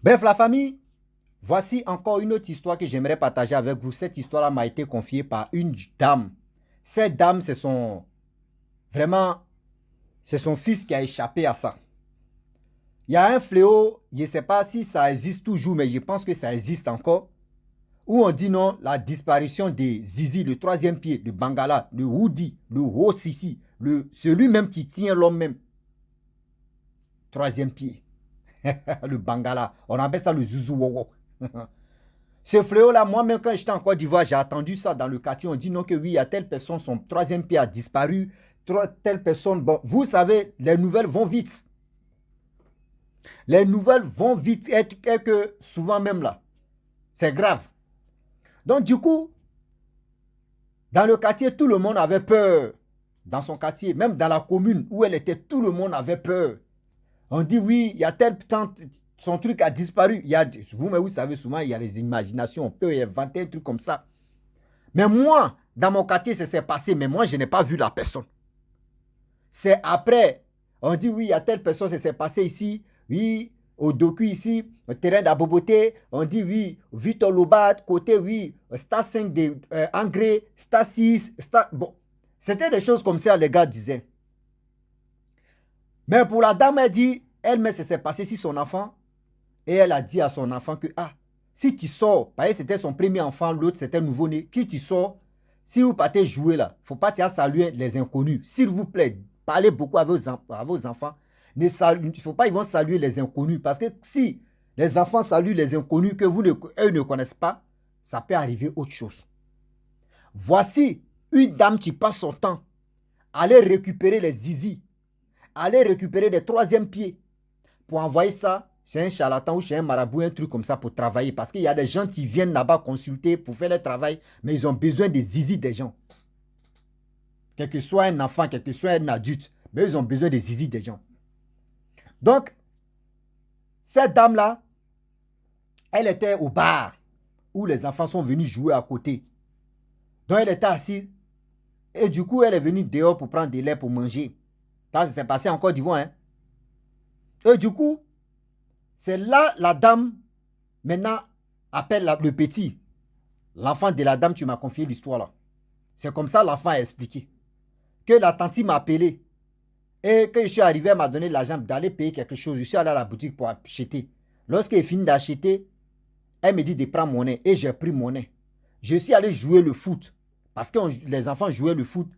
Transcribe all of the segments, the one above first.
Bref, la famille, voici encore une autre histoire que j'aimerais partager avec vous. Cette histoire-là m'a été confiée par une dame. Cette dame, vraiment, c'est son fils qui a échappé à ça. Il y a un fléau, je ne sais pas si ça existe toujours, mais je pense que ça existe encore, où on dit non, la disparition des Zizi, le troisième pied, le Bangala, le Woody, le Ho-Sisi, celui même qui tient l'homme même. Troisième pied. Le Bangala. On appelle ça le Zouzou Wowo. Ce fléau-là, moi-même, quand j'étais en Côte d'Ivoire, j'ai attendu ça dans le quartier. On dit non, que oui, il y a telle personne, son troisième pied a disparu. Telle personne. Bon, vous savez, les nouvelles vont vite. Les nouvelles vont vite, et que souvent même là. C'est grave. Donc, du coup, dans le quartier, tout le monde avait peur. Dans son quartier, même dans la commune où elle était, tout le monde avait peur. On dit oui, il y a tel temps, son truc a disparu. Il y a, vous savez, souvent, il y a les imaginations. On peut inventer un truc comme ça. Mais moi, dans mon quartier, ça s'est passé, mais moi, je n'ai pas vu la personne. C'est après, on dit oui, il y a telle personne, ça s'est passé ici, oui, au Doku ici, au terrain d'Aboboté, on dit oui, Victor Lobat, côté oui, Star 5 de Engrais, Star 6, Star... Bon, c'était des choses comme ça, les gars disaient. Mais pour la dame, elle dit, elle-même, ça s'est passé sur son enfant, et elle a dit à son enfant que, ah, si tu sors, parce que c'était son premier enfant, l'autre c'était nouveau-né, si tu sors, si vous partez jouer là, il ne faut pas saluer les inconnus. S'il vous plaît, parlez beaucoup à vos enfants. Il ne faut pas ils vont saluer les inconnus. Parce que si les enfants saluent les inconnus que eux ne connaissent pas, ça peut arriver autre chose. Voici une dame qui passe son temps à aller récupérer les zizi, à aller récupérer des troisième pieds pour envoyer ça chez un charlatan ou chez un marabout, un truc comme ça pour travailler. Parce qu'il y a des gens qui viennent là-bas consulter pour faire le travail, mais ils ont besoin des zizi des gens. Quel que soit un enfant, quel que soit un adulte, mais ils ont besoin des zizi des gens. Donc, cette dame-là, elle était au bar où les enfants sont venus jouer à côté. Donc, elle était assise et du coup, elle est venue dehors pour prendre des laits pour manger. Ça, c'était passé en Côte d'Ivoire. Hein? Et du coup, c'est là la dame, maintenant, appelle le petit. L'enfant de la dame, tu m'as confié l'histoire là. C'est comme ça l'enfant a expliqué. Que la tante m'a appelé. Et quand je suis arrivé, elle m'a donné l'argent d'aller payer quelque chose. Je suis allé à la boutique pour acheter. Lorsqu'elle finit d'acheter, elle me dit de prendre mon nez. Et j'ai pris mon nez. Je suis allé jouer le foot. Parce que les enfants jouaient le foot.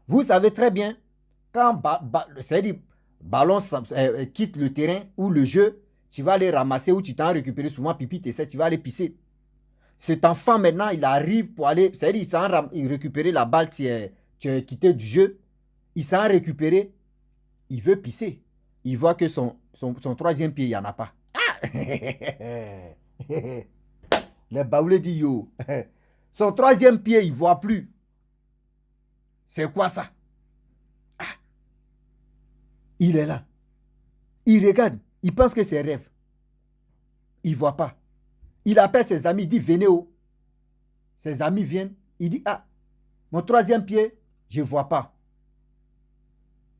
Vous savez très bien, quand ballon quitte le terrain ou le jeu, tu vas aller ramasser ou tu t'en récupérer souvent pipi, tu vas aller pisser. Cet enfant maintenant, il arrive pour aller, c'est-à-dire il récupérer la balle, tu es quitté du jeu. Il s'en récupéré. Il veut pisser. Il voit que son troisième pied, il n'y en a pas. Ah! Les baoulés disent yo. Son troisième pied, il ne voit plus. C'est quoi ça? Ah! Il est là. Il regarde. Il pense que c'est rêve. Il ne voit pas. Il appelle ses amis. Il dit venez où? Ses amis viennent. Il dit ah, mon troisième pied, je ne vois pas.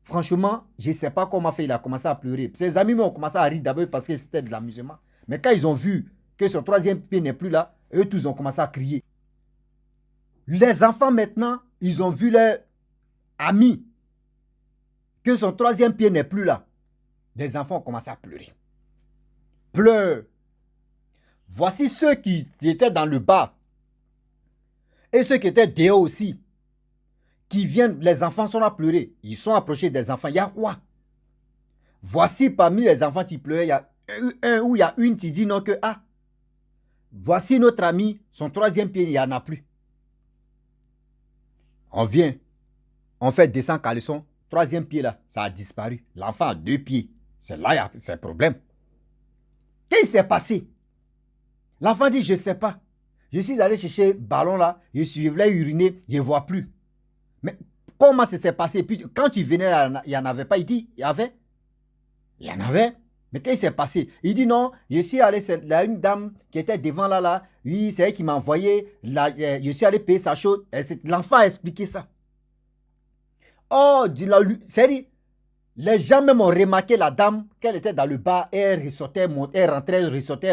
Franchement, je ne sais pas comment fait. Il a commencé à pleurer. Ses amis ont commencé à rire d'abord parce que c'était de l'amusement. Mais quand ils ont vu que son troisième pied n'est plus là, eux tous ont commencé à crier. Les enfants maintenant, ils ont vu leurs amis que son troisième pied n'est plus là. Les enfants ont commencé à pleurer. Pleure. Voici ceux qui étaient dans le bas et ceux qui étaient dehors aussi. Qui viennent, les enfants sont là pleurer. Ils sont approchés des enfants. Il y a quoi? Voici parmi les enfants qui pleuraient, il y a un ou il y a une qui dit non que ah, voici notre ami, son troisième pied, il n'y en a plus. On vient, on fait descendre caleçon, troisième pied là, ça a disparu. L'enfant a deux pieds. C'est là, c'est un problème. Qu'est-ce qui s'est passé? L'enfant dit, je ne sais pas. Je suis allé chercher le ballon là, je suis venu uriner, je ne vois plus. Mais comment ça s'est passé? Puis quand tu venais, il n'y en avait pas. Il dit, il y avait. Il y en avait. Mais qu'est-ce qui s'est passé? Il dit non, je suis allé, c'est une dame qui était devant là. Oui, c'est elle qui m'a envoyé. Je suis allé payer sa chose. L'enfant a expliqué ça. Oh, c'est dit, Les gens même ont remarqué la dame, qu'elle était dans le bar, et elle ressortait, elle rentrait, elle ressortait,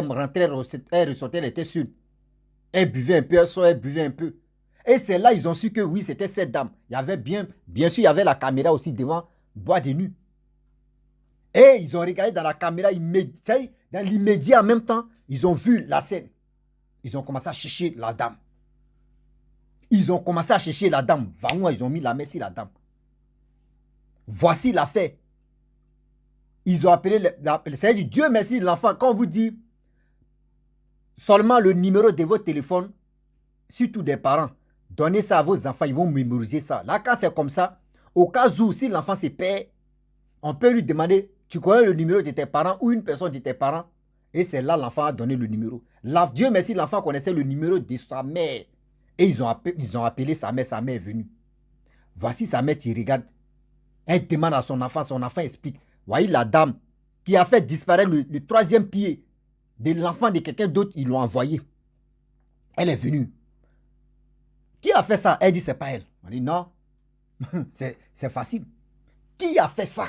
elle ressortait, elle était sûre. Elle buvait un peu, elle sort, elle buvait un peu. Et c'est là ils ont su que oui, c'était cette dame. Il y avait bien sûr, il y avait la caméra aussi devant, boîte de nuit. Et ils ont regardé dans la caméra, dans l'immédiat en même temps, ils ont vu la scène. Ils ont commencé à chercher la dame. Ils ont commencé à chercher la dame. Vraiment, ils ont mis la main sur la dame. Voici l'affaire. Ils ont appelé, c'est-à-dire Dieu merci l'enfant. Quand on vous dit seulement le numéro de votre téléphone, surtout des parents, donnez ça à vos enfants, ils vont mémoriser ça. Là, quand c'est comme ça, au cas où, si l'enfant se perd, on peut lui demander, tu connais le numéro de tes parents ou une personne de tes parents? Et c'est là l'enfant a donné le numéro. Là, Dieu merci, l'enfant connaissait le numéro de sa mère. Et ils ont appelé sa mère est venue. Voici sa mère qui regarde. Elle demande à son enfant explique. Voyez la dame qui a fait disparaître le troisième pied de l'enfant de quelqu'un d'autre, ils l'ont envoyé. Elle est venue. Qui a fait ça? Elle dit, c'est pas elle. On dit, non, c'est facile. Qui a fait ça?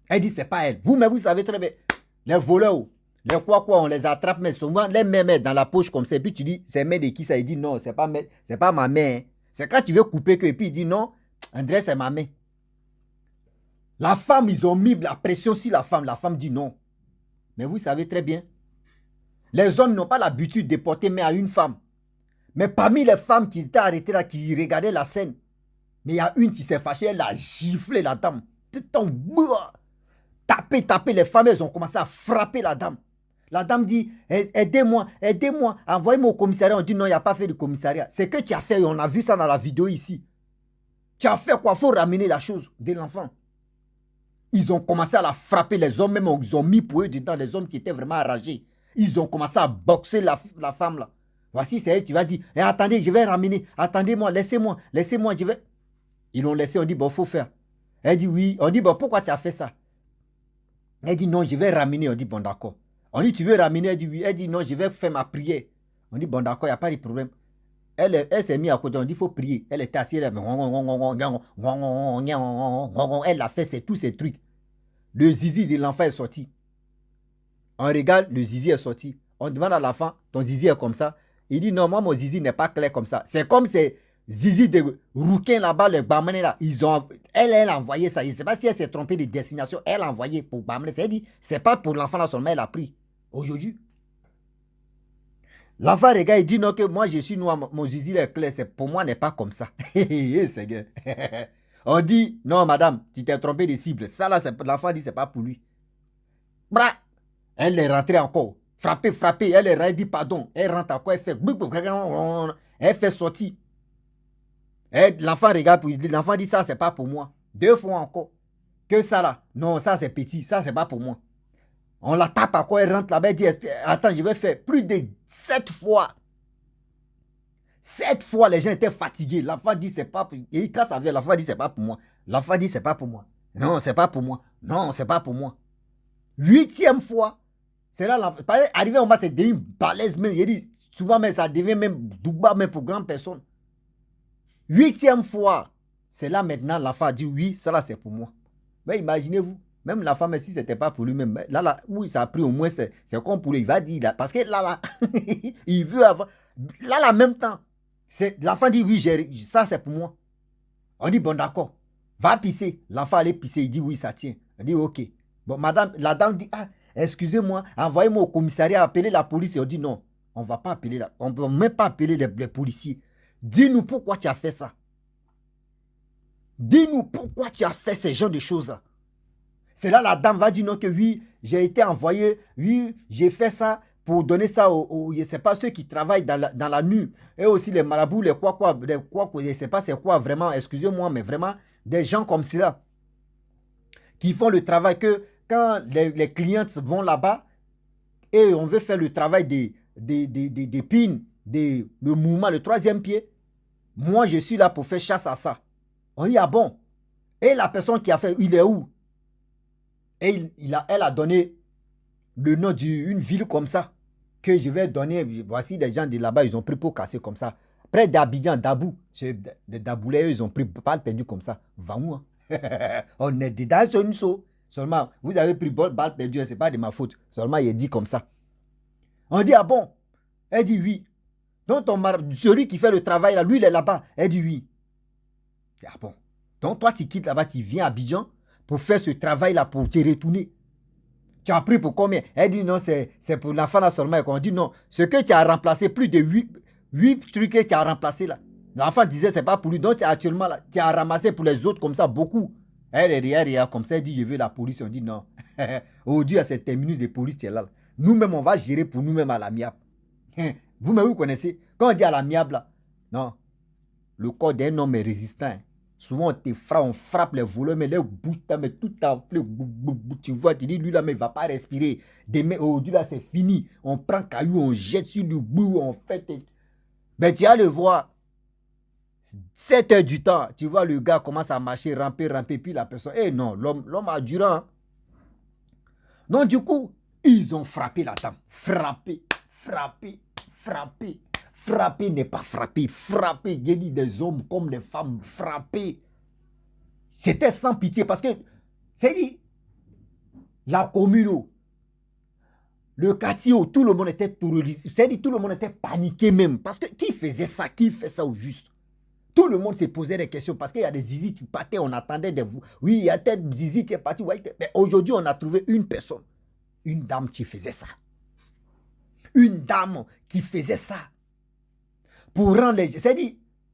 Elle dit, c'est pas elle. Vous-même, vous savez très bien. Les voleurs, les quoi, on les attrape, mais souvent, les mettent dans la poche comme ça. Et puis tu dis, c'est mère de qui ça? Il dit, non, c'est pas ma mère. C'est quand tu veux couper que, et puis il dit, non, André, c'est ma mère. La femme, ils ont mis la pression sur la femme. La femme dit non. Mais vous savez très bien, les hommes n'ont pas l'habitude de porter main à une femme. Mais parmi les femmes qui étaient arrêtées là, qui regardaient la scène, mais il y a une qui s'est fâchée, elle a giflé la dame. Taper, les femmes, elles ont commencé à frapper la dame. La dame dit, aidez-moi, envoyez-moi au commissariat. On dit non, il n'y a pas fait de commissariat. C'est que tu as fait, on a vu ça dans la vidéo ici. Tu as fait quoi? Il faut ramener la chose de l'enfant. Ils ont commencé à la frapper, les hommes même, ils ont mis pour eux dedans, les hommes qui étaient vraiment enragés. Ils ont commencé à boxer la femme là. Voici, c'est elle qui va dire, attendez, je vais ramener, attendez-moi, laissez-moi, je vais. Ils l'ont laissé, on dit, bon, il faut faire. Elle dit oui, on dit, bon, pourquoi tu as fait ça? Elle dit non, je vais ramener, on dit, bon, d'accord. On dit, tu veux ramener? Elle dit oui, elle dit non, je vais faire ma prière. On dit, bon, d'accord, il n'y a pas de problème. Elle s'est mise à côté, on dit, il faut prier. Elle était assise, elle a fait tous ces trucs. Le zizi de l'enfant est sorti. On regarde, le zizi est sorti. On demande à l'enfant, ton zizi est comme ça. Il dit, non, moi, mon zizi n'est pas clair comme ça. C'est comme ces zizi de rouquins là-bas, les bamane là. Elle a envoyé ça. Je ne sais pas si elle s'est trompée de destination. Elle a envoyé pour bamane. Elle dit, c'est pas pour l'enfant là seulement, elle a pris. Aujourd'hui. L'enfant regarde, il dit non, que moi je suis noir, mon zizi est clair, pour moi n'est pas comme ça. Seigneur. On dit, non madame, tu t'es trompé de cible. Ça là, l'enfant dit, c'est pas pour lui. Bra, elle est rentrée encore. Frappée, elle est rentrée, elle dit pardon. Elle rentre encore, elle fait sortir. L'enfant regarde, l'enfant dit, ça c'est pas pour moi. 2 fois encore. Que ça là, non, ça c'est petit, ça c'est pas pour moi. On la tape à quoi elle rentre là-bas, elle dit, attends, je vais faire plus de 7 fois. 7 fois, les gens étaient fatigués. L'enfant dit, c'est pas pour moi. Et il casse avec l'enfant dit, c'est pas pour moi. L'enfant dit, c'est pas pour moi. Non, c'est pas pour moi. Non, c'est pas pour moi. 8e fois, c'est là l'enfant. Arrivé au moment, c'est devenu balèze même. Il dit, souvent, mais ça devient même douba, même pour grandes personnes. 8e fois, c'est là maintenant, l'enfant dit, oui, ça là, c'est pour moi. Mais imaginez-vous. Même la femme, si ce n'était pas pour lui-même, là, oui, ça a pris au moins, c'est comme pour lui. Il va dire, là, parce que là, il veut avoir. Là, en même temps, l'enfant dit, oui, ça c'est pour moi. On dit, bon, d'accord, va pisser. L'enfant allait pisser, il dit, oui, ça tient. On dit, ok. Bon, madame, la dame dit, ah, excusez-moi, envoyez-moi au commissariat, appelez la police. Et on dit, non, on ne va pas appeler, on ne peut même pas appeler les policiers. Dis-nous pourquoi tu as fait ça. Dis-nous pourquoi tu as fait ce genre de choses-là. C'est là la dame va dire non que oui, j'ai été envoyé, oui, j'ai fait ça pour donner ça aux je ne sais pas, ceux qui travaillent dans la nuit. Et aussi les marabouts, les quoi, je ne sais pas c'est quoi vraiment, excusez-moi, mais vraiment, des gens comme cela qui font le travail que quand les clientes vont là-bas et on veut faire le travail des pins, le mouvement, le 3e pied, moi je suis là pour faire chasse à ça. On dit ah bon. Et la personne qui a fait, il est où? Et elle a donné le nom d'une ville comme ça, que je vais donner. Voici des gens de là-bas, ils ont pris pour casser comme ça. Près d'Abidjan, Dabou, des Daboulais, ils ont pris pas perdu comme ça. Vaou. On est dedans, c'est une chose. Seulement, vous avez pris balle perdue, ce n'est pas de ma faute. Seulement, il dit comme ça. On dit, ah bon? Elle dit oui. Donc, celui qui fait le travail, là, lui, il est là-bas. Elle dit oui. Ah bon? Donc, toi, tu quittes là-bas, tu viens à Abidjan pour faire ce travail-là, pour te retourner. Tu as pris pour combien? Elle dit non, c'est pour l'enfant là seulement. On dit non, ce que tu as remplacé, plus de 8 trucs que tu as remplacé là. L'enfant disait c'est pas pour lui. Donc, actuellement là, tu as ramassé pour les autres comme ça, beaucoup. Elle est derrière, comme ça, elle dit je veux la police. On dit non. Aujourd'hui, à cette terminus de police, tu es là. Nous-mêmes, on va gérer pour nous-mêmes à l'amiable. Vous-même, vous connaissez. Quand on dit à l'amiable là, non. Le corps d'un homme est résistant. Souvent, on frappe les voleurs, mais les bouches, mais tout enflé. Tu vois, tu dis, lui là, mais il ne va pas respirer. Demain, aujourd'hui là, c'est fini. On prend caillou, on jette sur le bout, on fait. Mais tu vas le voir. 7 heures du temps, tu vois, le gars commence à marcher, ramper, puis la personne. Eh non, l'homme a durant. Hein. Donc, du coup, ils ont frappé la dame. Frappé. Frapper n'est pas frapper. Frapper, il y a des hommes comme des femmes. Frapper. C'était sans pitié parce que, c'est dit, la commune, le quartier, tout le monde était terrorisé. C'est dit, tout le monde était paniqué même. Parce que qui faisait ça? Qui fait ça au juste? Tout le monde se posait des questions parce qu'il y a des zizi qui partaient, on attendait de vous. Oui, il y a tel zizi qui est parti. Mais aujourd'hui, on a trouvé une personne. Une dame qui faisait ça. Une dame qui faisait ça. Pour rendre les... C'est-à-dire,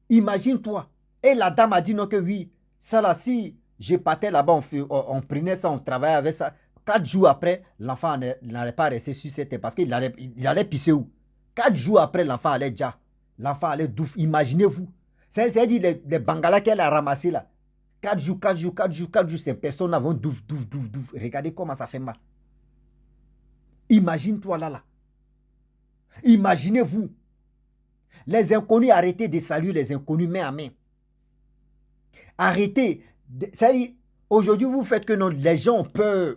imagine-toi. Et la dame a dit non que oui, ça là, si je partais là-bas, on prenait ça, on travaillait avec ça. 4 jours après, l'enfant n'allait pas rester sur cette terre parce qu'il allait pisser où? 4 jours après, l'enfant allait déjà. L'enfant allait douf. Imaginez-vous. C'est-à-dire les bangalas qu'elle a ramassés là. 4 jours, ces personnes vont douf. Regardez comment ça fait mal. Imagine-toi là. Imaginez-vous. Les inconnus, arrêtez de saluer les inconnus main à main. Arrêtez. C'est-à-dire, aujourd'hui, vous faites que non, les gens ont peur.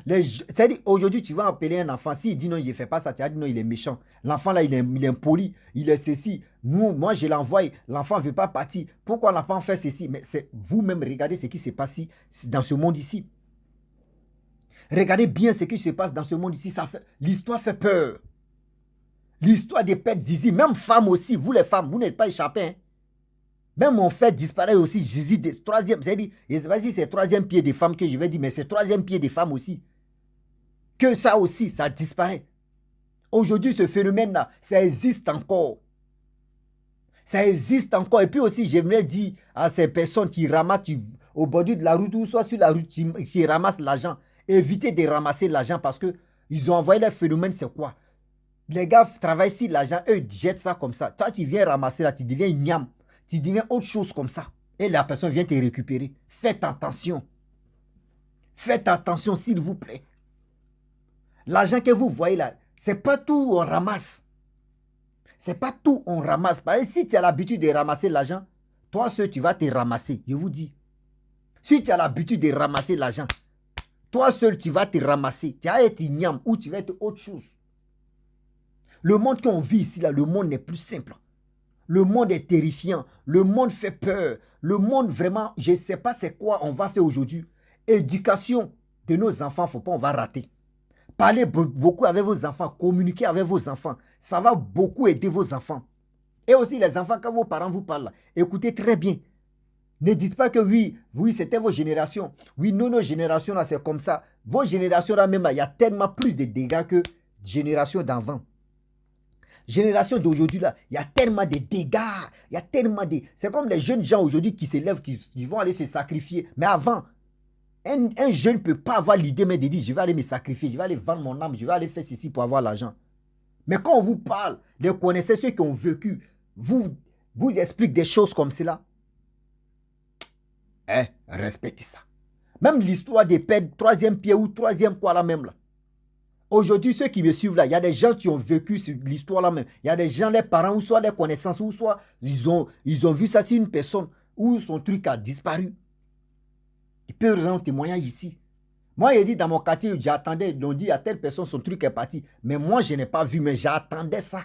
C'est-à-dire, aujourd'hui, tu vas appeler un enfant. S'il dit non, il ne fait pas ça, tu vas dire non, il est méchant. L'enfant là, il est impoli, il est ceci. Moi, je l'envoie, l'enfant ne veut pas partir. Pourquoi l'enfant fait ceci? Mais c'est vous-même, regardez ce qui se passe dans ce monde ici. Regardez bien ce qui se passe dans ce monde ici. L'histoire fait peur. L'histoire des pères zizi, même femmes aussi, vous les femmes, vous n'êtes pas échappés. Hein? Même on fait disparaître aussi zizi, troisième, c'est-à-dire, je ne sais pas si c'est troisième pied des femmes que je vais dire, mais c'est troisième pied des femmes aussi. Que ça aussi, ça disparaît. Aujourd'hui, ce phénomène-là, ça existe encore. Ça existe encore. Et puis aussi, j'aimerais dire à ces personnes qui ramassent au bord de la route ou soit sur la route, qui ramassent l'argent, évitez de ramasser l'argent parce qu'ils ont envoyé le phénomène, c'est quoi? Les gars travaillent sur l'argent, eux jettent ça comme ça. Toi, tu viens ramasser là, tu deviens igname. Tu deviens autre chose comme ça. Et la personne vient te récupérer. Faites attention. Faites attention, s'il vous plaît. L'argent que vous voyez là, c'est pas tout on ramasse. C'est pas tout on ramasse. Parce que si tu as l'habitude de ramasser l'argent, toi seul, tu vas te ramasser. Je vous dis. Si tu as l'habitude de ramasser l'argent, toi seul, tu vas te ramasser. Tu vas être igname ou tu vas être autre chose. Le monde qu'on vit ici, là, le monde n'est plus simple. Le monde est terrifiant. Le monde fait peur. Le monde vraiment, je ne sais pas c'est quoi on va faire aujourd'hui. Éducation de nos enfants, il ne faut pas, on va rater. Parlez beaucoup avec vos enfants. Communiquez avec vos enfants. Ça va beaucoup aider vos enfants. Et aussi les enfants, quand vos parents vous parlent, écoutez très bien. Ne dites pas que oui, c'était vos générations. Oui, nos générations, là, c'est comme ça. Vos générations, là, même, il y a tellement plus de dégâts que générations d'avant. Génération d'aujourd'hui, là, il y a tellement de dégâts, il y a tellement de... C'est comme les jeunes gens aujourd'hui qui s'élèvent, qui vont aller se sacrifier. Mais avant, un jeune ne peut pas avoir l'idée mais de dire, je vais aller me sacrifier, je vais aller vendre mon âme, je vais aller faire ceci pour avoir l'argent. Mais quand on vous parle de connaître ceux qui ont vécu, vous explique des choses comme cela. Respectez ça. Même l'histoire des pères, troisième pied ou troisième quoi là même là. Aujourd'hui, ceux qui me suivent là, il y a des gens qui ont vécu l'histoire là même. Il y a des gens, les parents, ou soit les connaissances, ou soit ils ont vu ça sur une personne, où son truc a disparu. Ils peuvent rendre témoignage ici. Moi, il dit dans mon quartier, j'attendais, ils ont dit à telle personne, son truc est parti. Mais moi, je n'ai pas vu, mais j'attendais ça.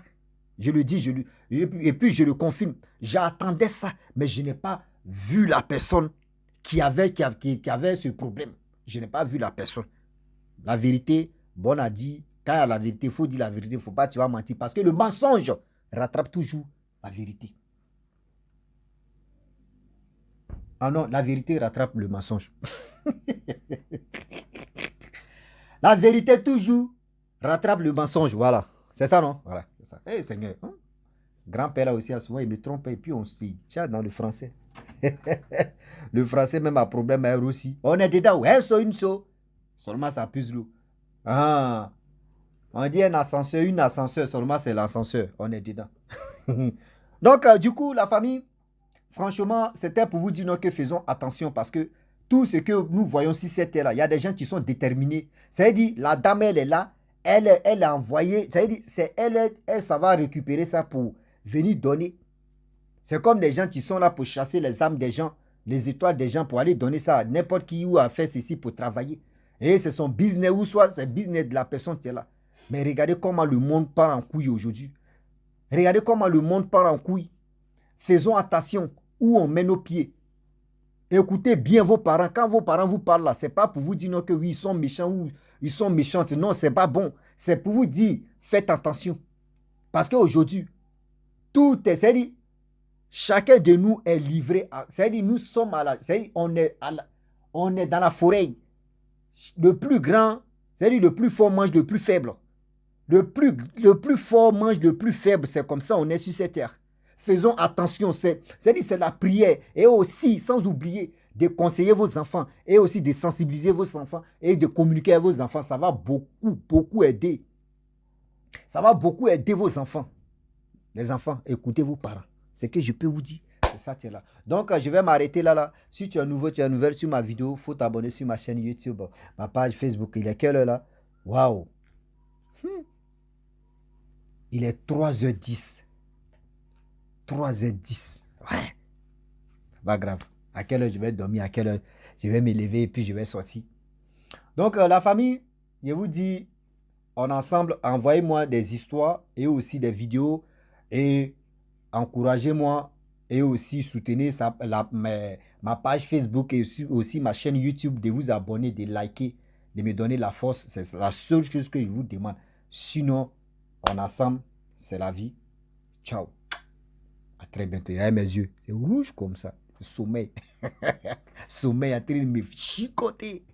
Je le dis, et puis je le confirme. J'attendais ça, mais je n'ai pas vu la personne qui avait ce problème. Je n'ai pas vu la personne. La vérité, bon a dit, quand il y a la vérité, il faut dire la vérité, il ne faut pas, tu vas mentir. Parce que le mensonge rattrape toujours la vérité. Ah non, la vérité rattrape le mensonge. La vérité toujours rattrape le mensonge, voilà. C'est ça, non? Voilà, c'est ça. Eh, Seigneur, hein? Grand-père là aussi, souvent, il me trompe et puis on s'y tient dans le français. Le français même a problème à aussi. On est dedans, ouais, c'est une chose. Seulement ça puse l'eau. Ah, on dit un ascenseur, une ascenseur, seulement c'est l'ascenseur. On est dedans. Donc, du coup, la famille, franchement, c'était pour vous dire non, que faisons attention parce que tout ce que nous voyons sur cette terre-là, il y a des gens qui sont déterminés. C'est-à-dire, la dame, elle est là, elle a envoyé, c'est-à-dire, elle, ça va récupérer ça pour venir donner. C'est comme des gens qui sont là pour chasser les âmes des gens, les étoiles des gens, pour aller donner ça à n'importe qui ou à faire ceci pour travailler. Et c'est son business ou soit c'est le business de la personne qui est là. Mais regardez comment le monde part en couille aujourd'hui. Regardez comment le monde part en couille. Faisons attention où on met nos pieds. Écoutez bien vos parents. Quand vos parents vous parlent là, ce n'est pas pour vous dire non, que oui, ils sont méchants ou ils sont méchantes. Non, ce n'est pas bon. C'est pour vous dire, faites attention. Parce qu'aujourd'hui, tout est, c'est-à-dire, chacun de nous est livré. C'est-à-dire, nous sommes à la, c'est-à-dire, on est dans la forêt. Le plus grand, c'est-à-dire le plus fort mange le plus faible. Le plus fort mange le plus faible. C'est comme ça, on est sur cette terre. Faisons attention, c'est-à-dire c'est la prière. Et aussi, sans oublier, de conseiller vos enfants. Et aussi de sensibiliser vos enfants. Et de communiquer avec vos enfants. Ça va beaucoup aider. Ça va beaucoup aider vos enfants. Les enfants, écoutez vos parents. C'est ce que je peux vous dire. C'est ça, tu es là. Donc, je vais m'arrêter là. Si tu es nouveau, tu es nouvelle sur ma vidéo, il faut t'abonner sur ma chaîne YouTube, ma page Facebook. Il est quelle heure là? Waouh! Il est 3h10. 3h10. Ouais. Pas grave. À quelle heure je vais dormir, à quelle heure je vais me lever et puis je vais sortir. Donc, la famille, je vous dis, on ensemble, envoyez-moi des histoires et aussi des vidéos et encouragez-moi et aussi soutenez ma page Facebook et aussi ma chaîne YouTube, de vous abonner, de liker, de me donner la force. C'est la seule chose que je vous demande. Sinon, on ensemble, c'est la vie. Ciao. À très bientôt. Regardez mes yeux. C'est rouge comme ça. Sommeil. Sommeil a train de me chicoter.